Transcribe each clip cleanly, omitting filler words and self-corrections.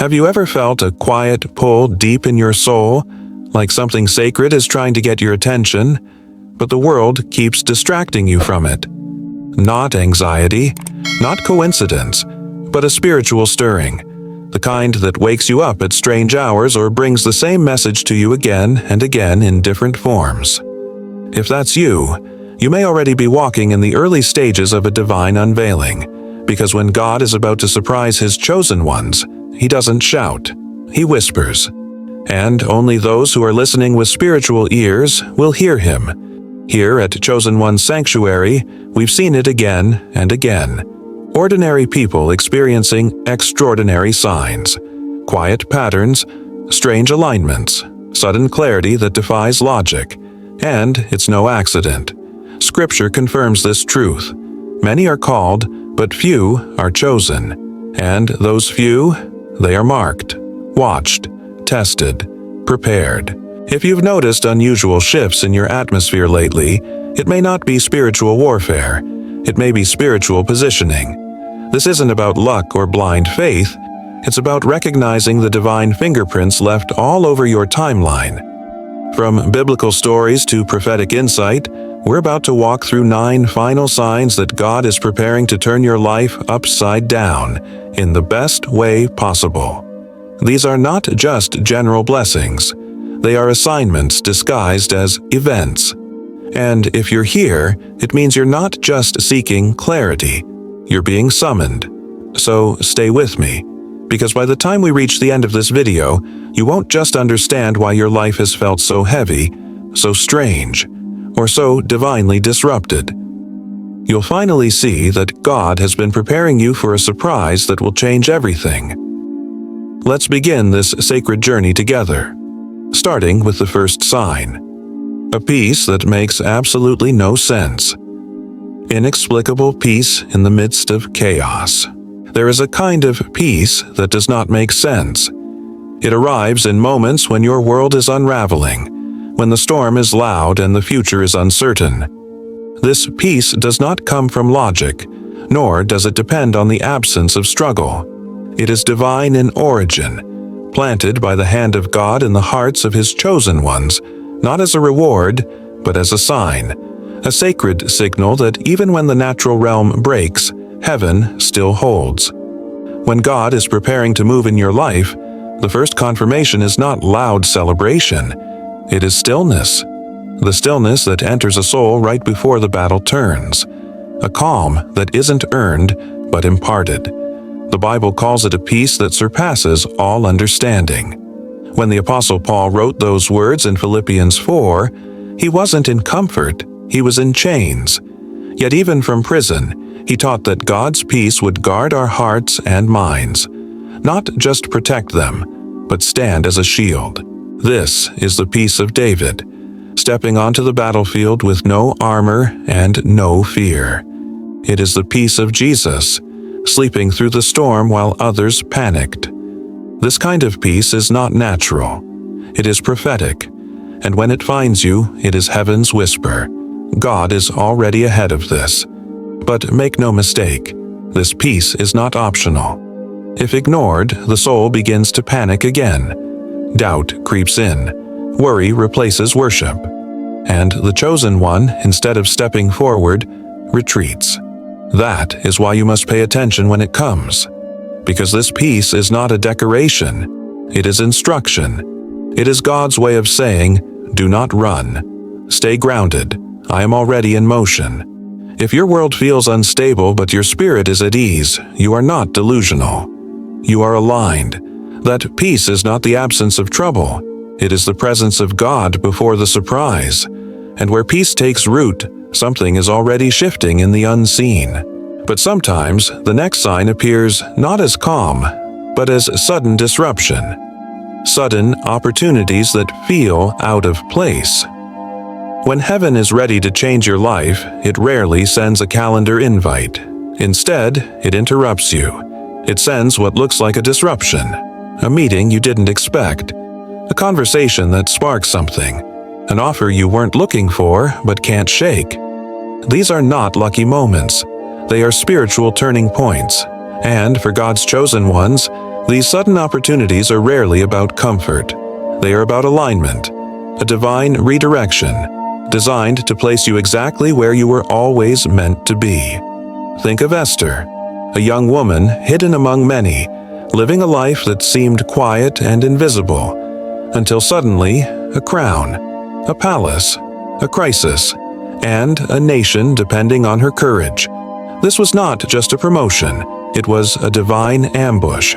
Have you ever felt a quiet pull deep in your soul, like something sacred is trying to get your attention, but the world keeps distracting you from it? Not anxiety, not coincidence, but a spiritual stirring, the kind that wakes you up at strange hours or brings the same message to you again and again in different forms. If that's you, you may already be walking in the early stages of a divine unveiling, because when God is about to surprise His chosen ones, He doesn't shout, He whispers. And only those who are listening with spiritual ears will hear Him. Here at Chosen One's Sanctuary, we've seen it again and again. Ordinary people experiencing extraordinary signs, quiet patterns, strange alignments, sudden clarity that defies logic. And it's no accident. Scripture confirms this truth. Many are called, but few are chosen. And those few, they are marked, watched, tested, prepared. If you've noticed unusual shifts in your atmosphere lately, it may not be spiritual warfare. It may be spiritual positioning. This isn't about luck or blind faith. It's about recognizing the divine fingerprints left all over your timeline. From biblical stories to prophetic insight, we're about to walk through 9 final signs that God is preparing to turn your life upside down in the best way possible. These are not just general blessings. They are assignments disguised as events. And if you're here, it means you're not just seeking clarity. You're being summoned. So stay with me, because by the time we reach the end of this video, you won't just understand why your life has felt so heavy, so strange, or so divinely disrupted. You'll finally see that God has been preparing you for a surprise that will change everything. Let's begin this sacred journey together, starting with the first sign, a peace that makes absolutely no sense. Inexplicable peace in the midst of chaos. There is a kind of peace that does not make sense. It arrives in moments when your world is unraveling, when the storm is loud and the future is uncertain. This peace does not come from logic, nor does it depend on the absence of struggle. It is divine in origin, planted by the hand of God in the hearts of His chosen ones, not as a reward, but as a sign, a sacred signal that even when the natural realm breaks, heaven still holds. When God is preparing to move in your life, the first confirmation is not loud celebration. It is stillness. The stillness that enters a soul right before the battle turns. A calm that isn't earned, but imparted. The Bible calls it a peace that surpasses all understanding. When the Apostle Paul wrote those words in Philippians 4, he wasn't in comfort, he was in chains. Yet even from prison, he taught that God's peace would guard our hearts and minds, not just protect them, but stand as a shield. This is the peace of David, stepping onto the battlefield with no armor and no fear. It is the peace of Jesus, sleeping through the storm while others panicked. This kind of peace is not natural. It is prophetic, and when it finds you, it is heaven's whisper. God is already ahead of this. But make no mistake, this peace is not optional. If ignored, the soul begins to panic again. Doubt creeps in. Worry replaces worship. And the chosen one, instead of stepping forward, retreats. That is why you must pay attention when it comes. Because this peace is not a decoration. It is instruction. It is God's way of saying, do not run. Stay grounded. I am already in motion. If your world feels unstable but your spirit is at ease, you are not delusional. You are aligned. That peace is not the absence of trouble. It is the presence of God before the surprise. And where peace takes root, something is already shifting in the unseen. But sometimes, the next sign appears not as calm, but as sudden disruption. Sudden opportunities that feel out of place. When heaven is ready to change your life, it rarely sends a calendar invite. Instead, it interrupts you. It sends what looks like a disruption, a meeting you didn't expect, a conversation that sparks something, an offer you weren't looking for but can't shake. These are not lucky moments. They are spiritual turning points. And for God's chosen ones, These sudden opportunities are rarely about comfort. They are about alignment, a divine redirection, designed to place you exactly where you were always meant to be. Think of Esther, a young woman hidden among many, living a life that seemed quiet and invisible, until suddenly a crown, a palace, a crisis, and a nation depending on her courage. This was not just a promotion, it was a divine ambush.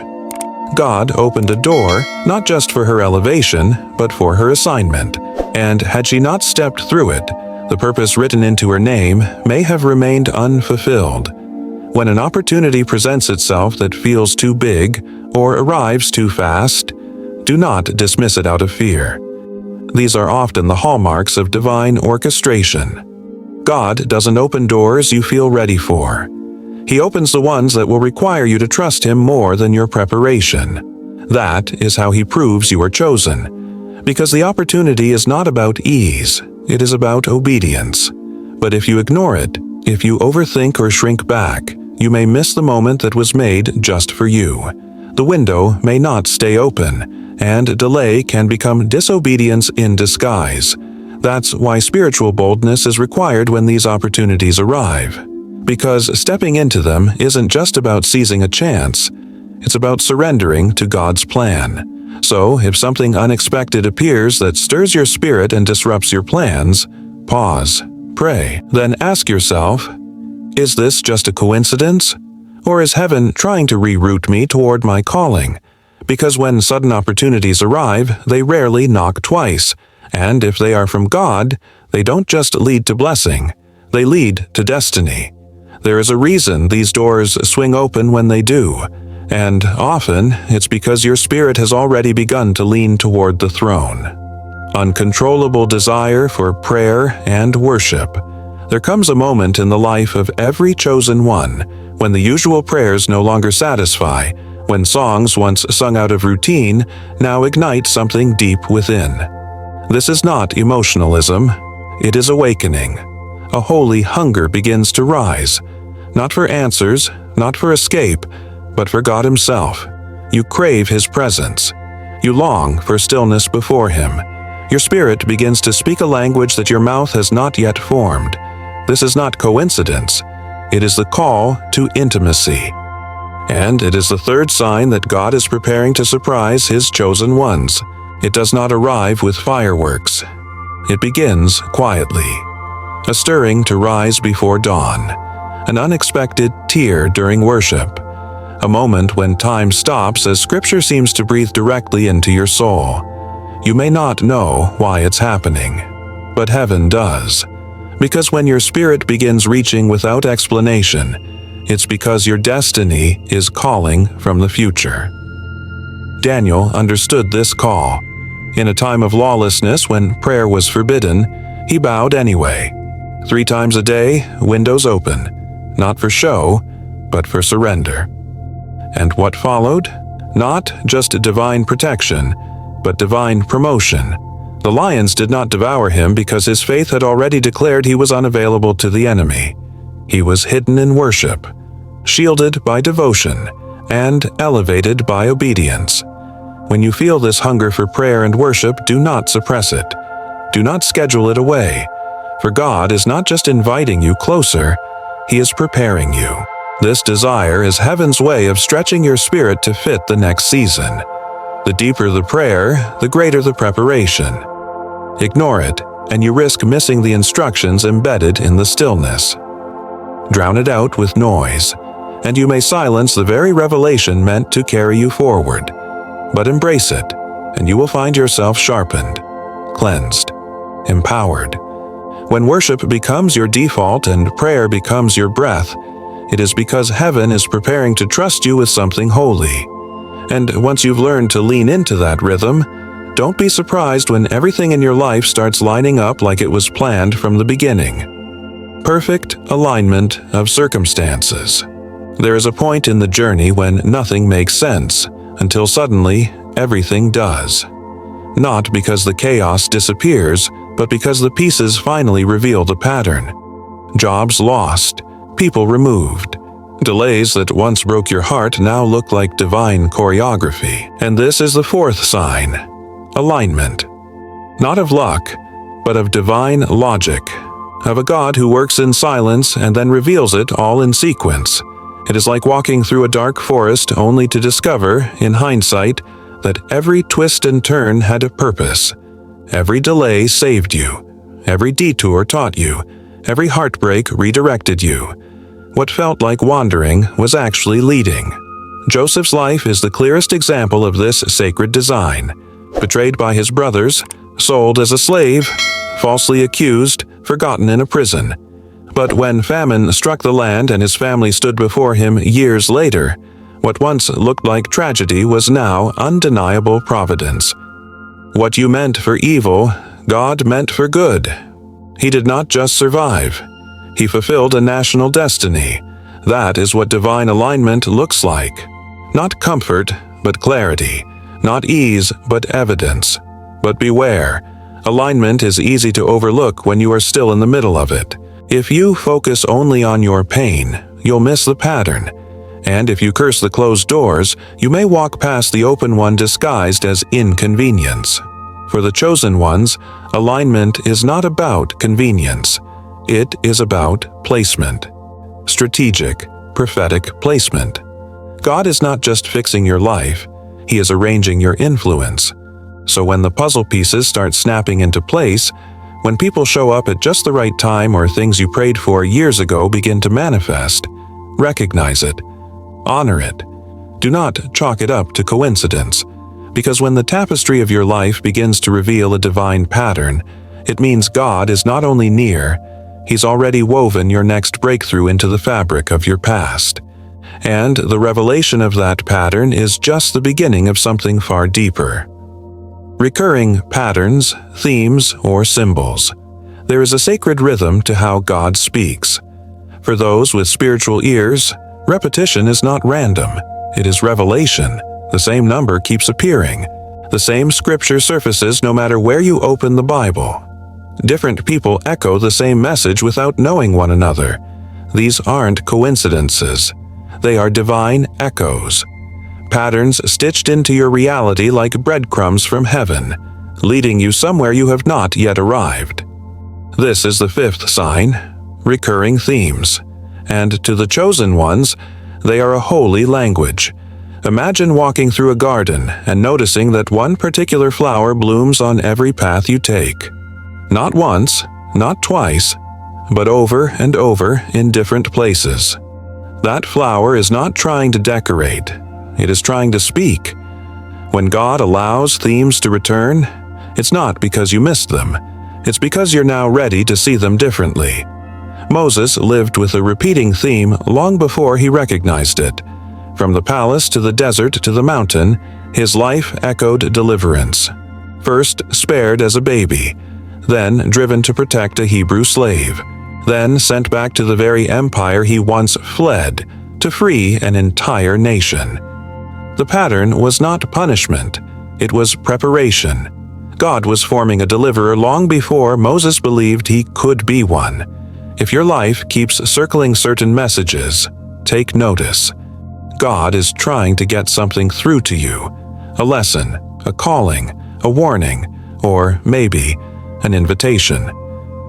God opened a door not just for her elevation, but for her assignment, and had she not stepped through it, the purpose written into her name may have remained unfulfilled. When an opportunity presents itself that feels too big or arrives too fast, do not dismiss it out of fear. These are often the hallmarks of divine orchestration. God doesn't open doors you feel ready for. He opens the ones that will require you to trust Him more than your preparation. That is how He proves you are chosen. Because the opportunity is not about ease, it is about obedience. But if you ignore it, if you overthink or shrink back, you may miss the moment that was made just for you. The window may not stay open, and delay can become disobedience in disguise. That's why spiritual boldness is required when these opportunities arrive. Because stepping into them isn't just about seizing a chance, it's about surrendering to God's plan. So, if something unexpected appears that stirs your spirit and disrupts your plans, pause, pray, then ask yourself, is this just a coincidence? Or is heaven trying to reroute me toward my calling? Because when sudden opportunities arrive, they rarely knock twice, and if they are from God, they don't just lead to blessing, they lead to destiny. There is a reason these doors swing open when they do, and often it's because your spirit has already begun to lean toward the throne. Uncontrollable desire for prayer and worship. There comes a moment in the life of every chosen one when the usual prayers no longer satisfy, when songs once sung out of routine now ignite something deep within. This is not emotionalism, it is awakening. A holy hunger begins to rise, not for answers, not for escape, but for God Himself. You crave His presence. You long for stillness before Him. Your spirit begins to speak a language that your mouth has not yet formed. This is not coincidence. It is the call to intimacy. And it is the third sign that God is preparing to surprise His chosen ones. It does not arrive with fireworks. It begins quietly. A stirring to rise before dawn. An unexpected tear during worship. A moment when time stops as Scripture seems to breathe directly into your soul. You may not know why it's happening, but heaven does. Because when your spirit begins reaching without explanation, it's because your destiny is calling from the future. Daniel understood this call. In a time of lawlessness when prayer was forbidden, he bowed anyway. 3 times a day, windows open, not for show, but for surrender. And what followed? Not just divine protection, but divine promotion. The lions did not devour him because his faith had already declared he was unavailable to the enemy. He was hidden in worship, shielded by devotion, and elevated by obedience. When you feel this hunger for prayer and worship, do not suppress it. Do not schedule it away. For God is not just inviting you closer, He is preparing you. This desire is heaven's way of stretching your spirit to fit the next season. The deeper the prayer, the greater the preparation. Ignore it, and you risk missing the instructions embedded in the stillness. Drown it out with noise, and you may silence the very revelation meant to carry you forward. But embrace it, and you will find yourself sharpened, cleansed, empowered. When worship becomes your default and prayer becomes your breath, it is because heaven is preparing to trust you with something holy. And once you've learned to lean into that rhythm, don't be surprised when everything in your life starts lining up like it was planned from the beginning. Perfect alignment of circumstances. There is a point in the journey when nothing makes sense, until suddenly everything does. Not because the chaos disappears, but because the pieces finally reveal the pattern. Jobs lost, people removed, Delays that once broke your heart now look like divine choreography. And this is the fourth sign: alignment. Not of luck, but of divine logic, of a God who works in silence and then reveals it all in sequence. It is like walking through a dark forest only to discover, in hindsight, that every twist and turn had a purpose. Every delay saved you. Every detour taught you. Every heartbreak redirected you. What felt like wandering was actually leading. Joseph's life is the clearest example of this sacred design. Betrayed by his brothers, sold as a slave, falsely accused, forgotten in a prison. But when famine struck the land and his family stood before him years later, what once looked like tragedy was now undeniable providence. What you meant for evil, God meant for good. He did not just survive. He fulfilled a national destiny. That is what divine alignment looks like. Not comfort, but clarity. Not ease, but evidence. But beware, alignment is easy to overlook when you are still in the middle of it. If you focus only on your pain, you'll miss the pattern. And if you curse the closed doors, you may walk past the open one disguised as inconvenience. For the chosen ones, alignment is not about convenience. It is about placement. Strategic, prophetic placement. God is not just fixing your life, He is arranging your influence. So when the puzzle pieces start snapping into place, when people show up at just the right time or things you prayed for years ago begin to manifest, recognize it. Honor it. Do not chalk it up to coincidence, because when the tapestry of your life begins to reveal a divine pattern, it means God is not only near, He's already woven your next breakthrough into the fabric of your past. And the revelation of that pattern is just the beginning of something far deeper. Recurring patterns, themes, or symbols. There is a sacred rhythm to how God speaks. For those with spiritual ears, repetition is not random. It is revelation. The same number keeps appearing. The same scripture surfaces no matter where you open the Bible. Different people echo the same message without knowing one another. These aren't coincidences. They are divine echoes. Patterns stitched into your reality like breadcrumbs from heaven, leading you somewhere you have not yet arrived. This is the fifth sign: recurring themes. And to the chosen ones, they are a holy language. Imagine walking through a garden and noticing that one particular flower blooms on every path you take. Not once, not twice, but over and over in different places. That flower is not trying to decorate. It is trying to speak. When God allows themes to return, it's not because you missed them. It's because you're now ready to see them differently. Moses lived with a repeating theme long before he recognized it. From the palace to the desert to the mountain, his life echoed deliverance. First spared as a baby, then driven to protect a Hebrew slave, then sent back to the very empire he once fled to free an entire nation. The pattern was not punishment, it was preparation. God was forming a deliverer long before Moses believed he could be one. If your life keeps circling certain messages, take notice. God is trying to get something through to you. A lesson, a calling, a warning, or maybe an invitation.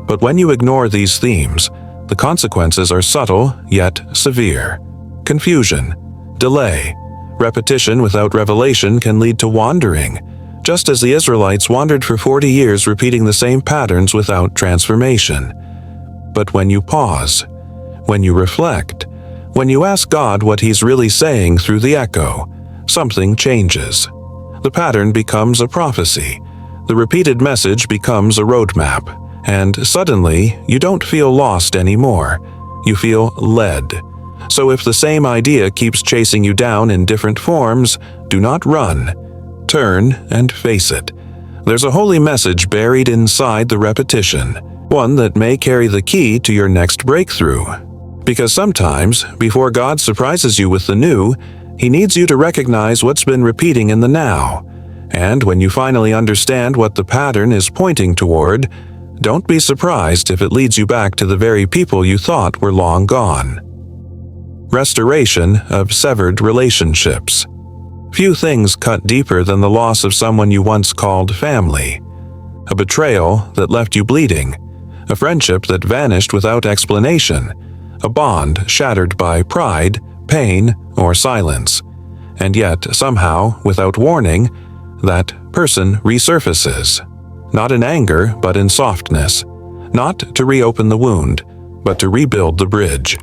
But when you ignore these themes, the consequences are subtle yet severe. Confusion, delay, repetition without revelation can lead to wandering, just as the Israelites wandered for 40 years repeating the same patterns without transformation. But when you pause, when you reflect, when you ask God what He's really saying through the echo, something changes. The pattern becomes a prophecy. The repeated message becomes a roadmap. And suddenly, you don't feel lost anymore. You feel led. So if the same idea keeps chasing you down in different forms, do not run. Turn and face it. There's a holy message buried inside the repetition, one that may carry the key to your next breakthrough. Because sometimes, before God surprises you with the new, He needs you to recognize what's been repeating in the now. And when you finally understand what the pattern is pointing toward, don't be surprised if it leads you back to the very people you thought were long gone. Restoration of severed relationships. Few things cut deeper than the loss of someone you once called family. A betrayal that left you bleeding, a friendship that vanished without explanation, a bond shattered by pride, pain, or silence. And yet, somehow, without warning, that person resurfaces. Not in anger, but in softness. Not to reopen the wound, but to rebuild the bridge.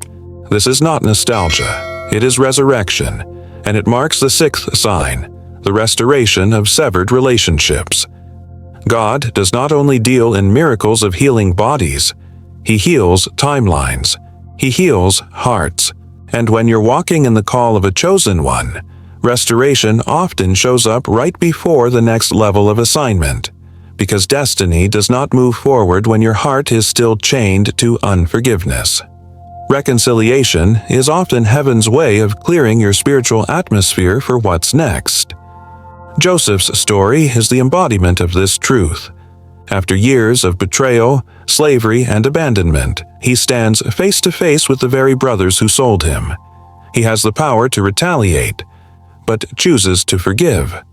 This is not nostalgia. It is resurrection, and it marks the sixth sign, the restoration of severed relationships. God does not only deal in miracles of healing bodies, He heals timelines. He heals hearts. And when you're walking in the call of a chosen one, restoration often shows up right before the next level of assignment, because destiny does not move forward when your heart is still chained to unforgiveness. Reconciliation is often heaven's way of clearing your spiritual atmosphere for what's next. Joseph's story is the embodiment of this truth. After years of betrayal, slavery, and abandonment, he stands face to face with the very brothers who sold him. He has the power to retaliate, but chooses to forgive.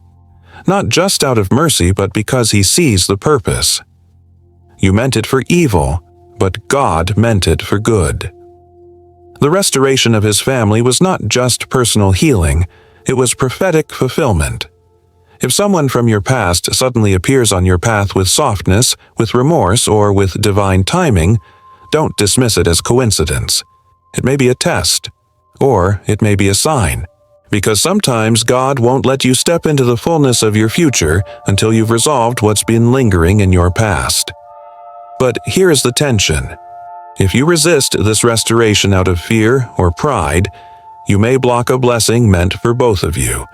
Not just out of mercy, but because he sees the purpose. You meant it for evil, but God meant it for good. The restoration of his family was not just personal healing, it was prophetic fulfillment. If someone from your past suddenly appears on your path with softness, with remorse, or with divine timing, don't dismiss it as coincidence. It may be a test, or it may be a sign, because sometimes God won't let you step into the fullness of your future until you've resolved what's been lingering in your past. But here is the tension. If you resist this restoration out of fear or pride, you may block a blessing meant for both of you.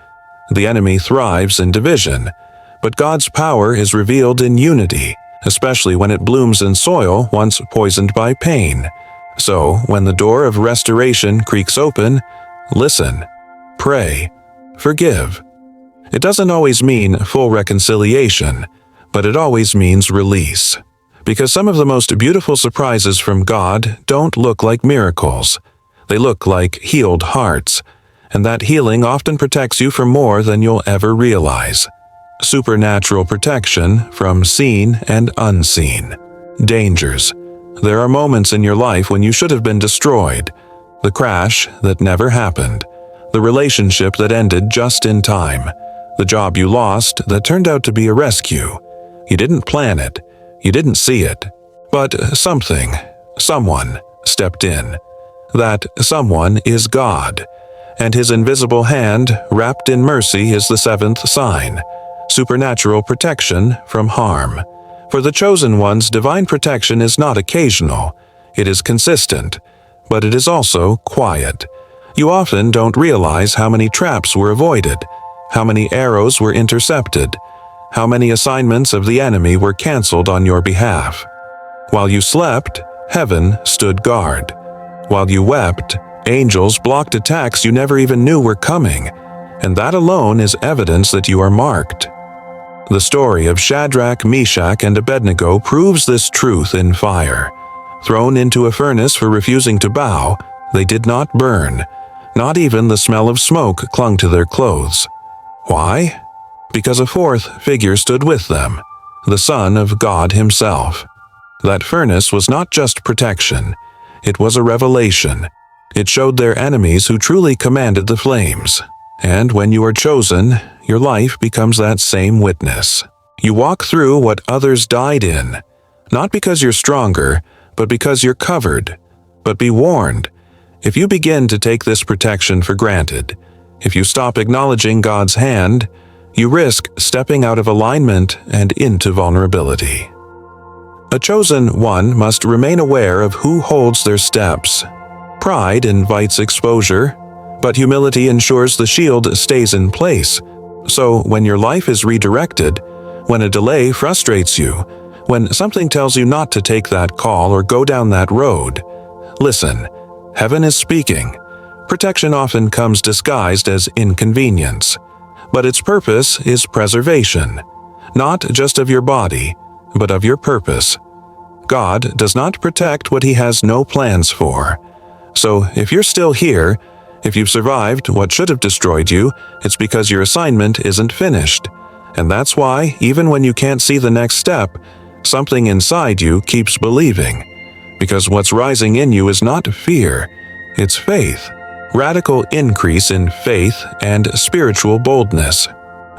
The enemy thrives in division, but God's power is revealed in unity, especially when it blooms in soil once poisoned by pain. So, when the door of restoration creaks open, listen, pray, forgive. It doesn't always mean full reconciliation, but it always means release. Because some of the most beautiful surprises from God don't look like miracles. They look like healed hearts. And that healing often protects you from more than you'll ever realize. Supernatural protection from seen and unseen. Dangers. There are moments in your life when you should have been destroyed. The crash that never happened. The relationship that ended just in time. The job you lost that turned out to be a rescue. You didn't plan it. You didn't see it. But someone stepped in. That someone is God. And His invisible hand, wrapped in mercy, is the seventh sign, supernatural protection from harm. For the chosen ones, divine protection is not occasional. It is consistent, but it is also quiet. You often don't realize how many traps were avoided, how many arrows were intercepted, how many assignments of the enemy were canceled on your behalf. While you slept, heaven stood guard. While you wept, angels blocked attacks you never even knew were coming, and that alone is evidence that you are marked. The story of Shadrach, Meshach, and Abednego proves this truth in fire. Thrown into a furnace for refusing to bow, they did not burn. Not even the smell of smoke clung to their clothes. Why? Because a fourth figure stood with them, the Son of God Himself. That furnace was not just protection, it was a revelation. It showed their enemies who truly commanded the flames. And when you are chosen, your life becomes that same witness. You walk through what others died in, not because you're stronger, but because you're covered. But be warned, if you begin to take this protection for granted, if you stop acknowledging God's hand, you risk stepping out of alignment and into vulnerability. A chosen one must remain aware of who holds their steps. Pride invites exposure, but humility ensures the shield stays in place. So when your life is redirected, when a delay frustrates you, when something tells you not to take that call or go down that road, listen, heaven is speaking. Protection often comes disguised as inconvenience, but its purpose is preservation, not just of your body, but of your purpose. God does not protect what He has no plans for. So if you're still here, If you've survived what should have destroyed you, it's because your assignment isn't finished. And that's why, even when you can't see the next step, something inside you keeps believing. Because what's rising in you is not fear, it's faith. Radical increase in faith and spiritual boldness.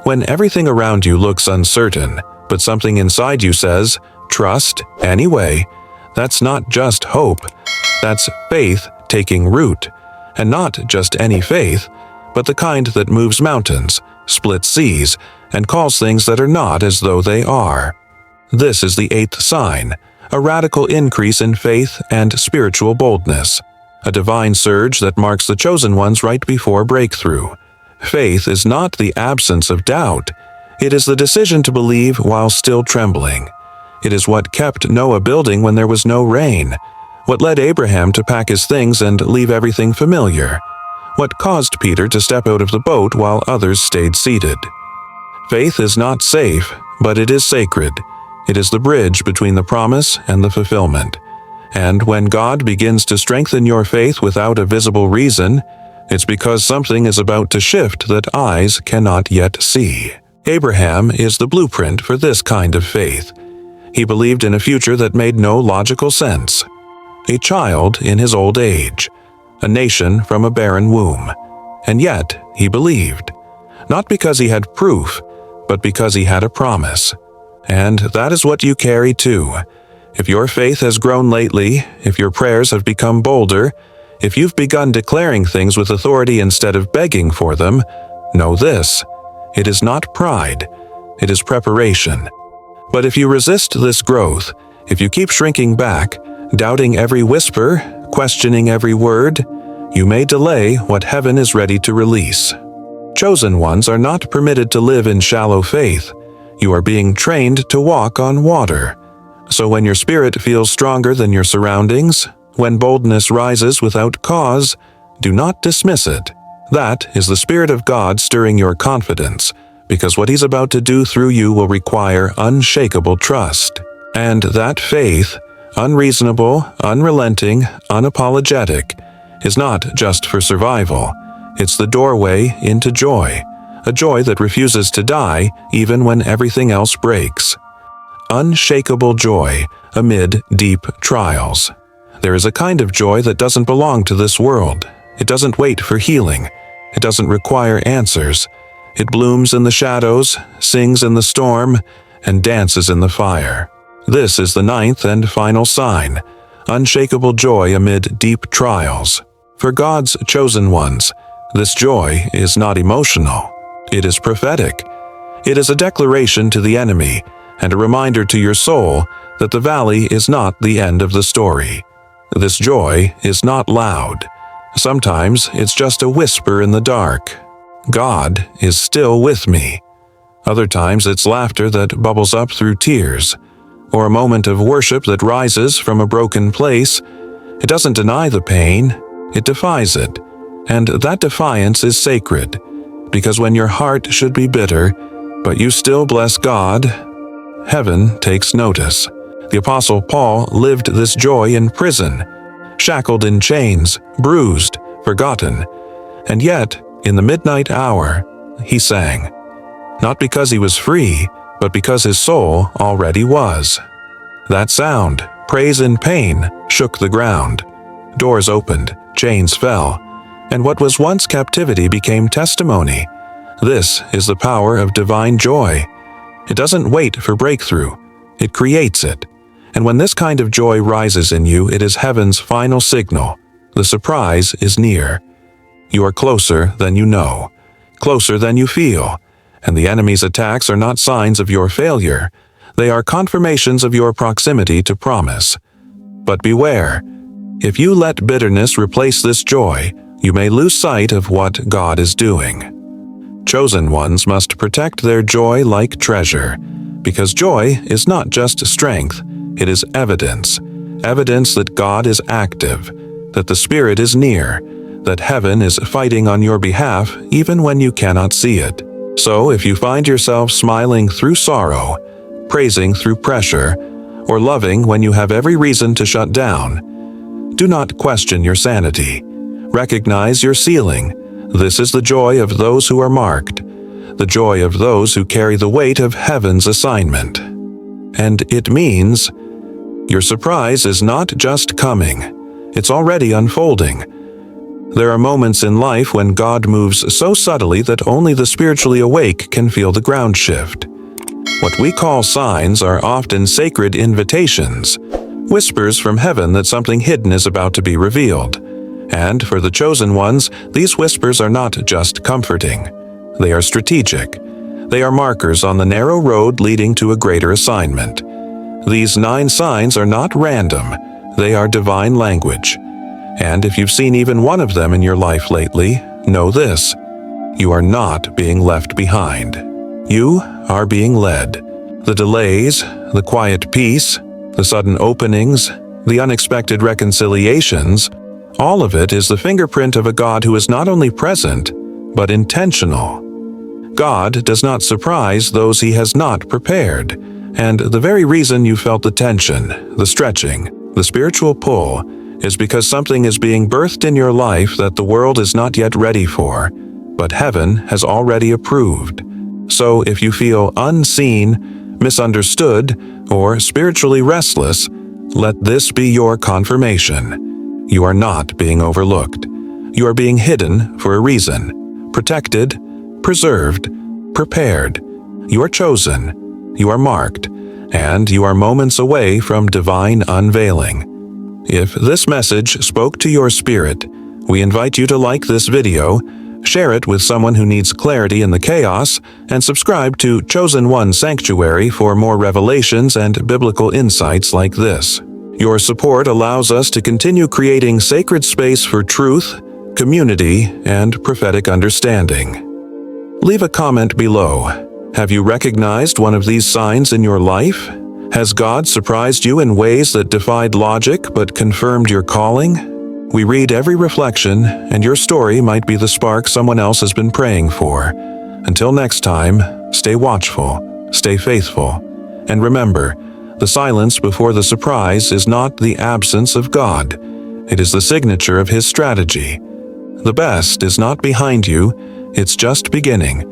When everything around you looks uncertain, but something inside you says, trust anyway, that's not just hope, that's faith taking root. And not just any faith, but the kind that moves mountains, splits seas, and calls things that are not as though they are. This is the 8th sign, a radical increase in faith and spiritual boldness, a divine surge that marks the chosen ones right before breakthrough. Faith is not the absence of doubt. It is the decision to believe while still trembling. It is what kept Noah building when there was no rain, what led Abraham to pack his things and leave everything familiar, what caused Peter to step out of the boat while others stayed seated. Faith is not safe, but it is sacred. It is the bridge between the promise and the fulfillment. And when God begins to strengthen your faith without a visible reason, it's because something is about to shift that eyes cannot yet see. Abraham is the blueprint for this kind of faith. He believed in a future that made no logical sense. A child in his old age, a nation from a barren womb. And yet he believed, not because he had proof, but because he had a promise. And that is what you carry too. If your faith has grown lately, if your prayers have become bolder, if you've begun declaring things with authority instead of begging for them, know this: it is not pride, it is preparation. But if you resist this growth, if you keep shrinking back, doubting every whisper, questioning every word, you may delay what heaven is ready to release. Chosen ones are not permitted to live in shallow faith. You are being trained to walk on water. So when your spirit feels stronger than your surroundings, when boldness rises without cause, do not dismiss it. That is the Spirit of God stirring your confidence, because what He's about to do through you will require unshakable trust. And that faith, unreasonable, unrelenting, unapologetic, is not just for survival. It's the doorway into joy, a joy that refuses to die even when everything else breaks. Unshakable joy amid deep trials. There is a kind of joy that doesn't belong to this world. It doesn't wait for healing. It doesn't require answers. It blooms in the shadows, sings in the storm, and dances in the fire. This is the 9th and final sign, unshakable joy amid deep trials. For God's chosen ones, this joy is not emotional. It is prophetic. It is a declaration to the enemy and a reminder to your soul that the valley is not the end of the story. This joy is not loud. Sometimes it's just a whisper in the dark. God is still with me. Other times it's laughter that bubbles up through tears, or a moment of worship that rises from a broken place. It doesn't deny the pain, it defies it. And that defiance is sacred, because when your heart should be bitter, but you still bless God, heaven takes notice. The Apostle Paul lived this joy in prison, shackled in chains, bruised, forgotten. And yet, in the midnight hour, he sang. Not because he was free, but because his soul already was. That sound, praise in pain, shook the ground. Doors opened, chains fell, and what was once captivity became testimony. This is the power of divine joy. It doesn't wait for breakthrough, it creates it. And when this kind of joy rises in you, it is heaven's final signal. The surprise is near. You are closer than you know, closer than you feel, and the enemy's attacks are not signs of your failure. They are confirmations of your proximity to promise. But beware, if you let bitterness replace this joy, you may lose sight of what God is doing. Chosen ones must protect their joy like treasure, because joy is not just strength, it is evidence. Evidence that God is active, that the Spirit is near, that heaven is fighting on your behalf even when you cannot see it. So if you find yourself smiling through sorrow, praising through pressure, or loving when you have every reason to shut down, do not question your sanity. Recognize your ceiling. This is the joy of those who are marked, the joy of those who carry the weight of heaven's assignment. And it means your surprise is not just coming, it's already unfolding. There are moments in life when God moves so subtly that only the spiritually awake can feel the ground shift. What we call signs are often sacred invitations, whispers from heaven that something hidden is about to be revealed. And for the chosen ones, these whispers are not just comforting. They are strategic. They are markers on the narrow road leading to a greater assignment. These 9 signs are not random. They are divine language. And if you've seen even one of them in your life lately, know this: you are not being left behind. You are being led. The delays, the quiet peace, the sudden openings, the unexpected reconciliations, all of it is the fingerprint of a God who is not only present, but intentional. God does not surprise those he has not prepared, and the very reason you felt the tension, the stretching, the spiritual pull, is because something is being birthed in your life that the world is not yet ready for, but heaven has already approved. So if you feel unseen, misunderstood, or spiritually restless, let this be your confirmation. You are not being overlooked. You are being hidden for a reason, protected, preserved, prepared. You are chosen, you are marked, and you are moments away from divine unveiling. If this message spoke to your spirit, we invite you to like this video, share it with someone who needs clarity in the chaos, and subscribe to Chosen One Sanctuary for more revelations and biblical insights like this. Your support allows us to continue creating sacred space for truth, community, and prophetic understanding. Leave a comment below. Have you recognized one of these signs in your life? Has God surprised you in ways that defied logic but confirmed your calling? We read every reflection, and your story might be the spark someone else has been praying for. Until next time, stay watchful, stay faithful, and remember, the silence before the surprise is not the absence of God. It is the signature of His strategy. The best is not behind you, it's just beginning.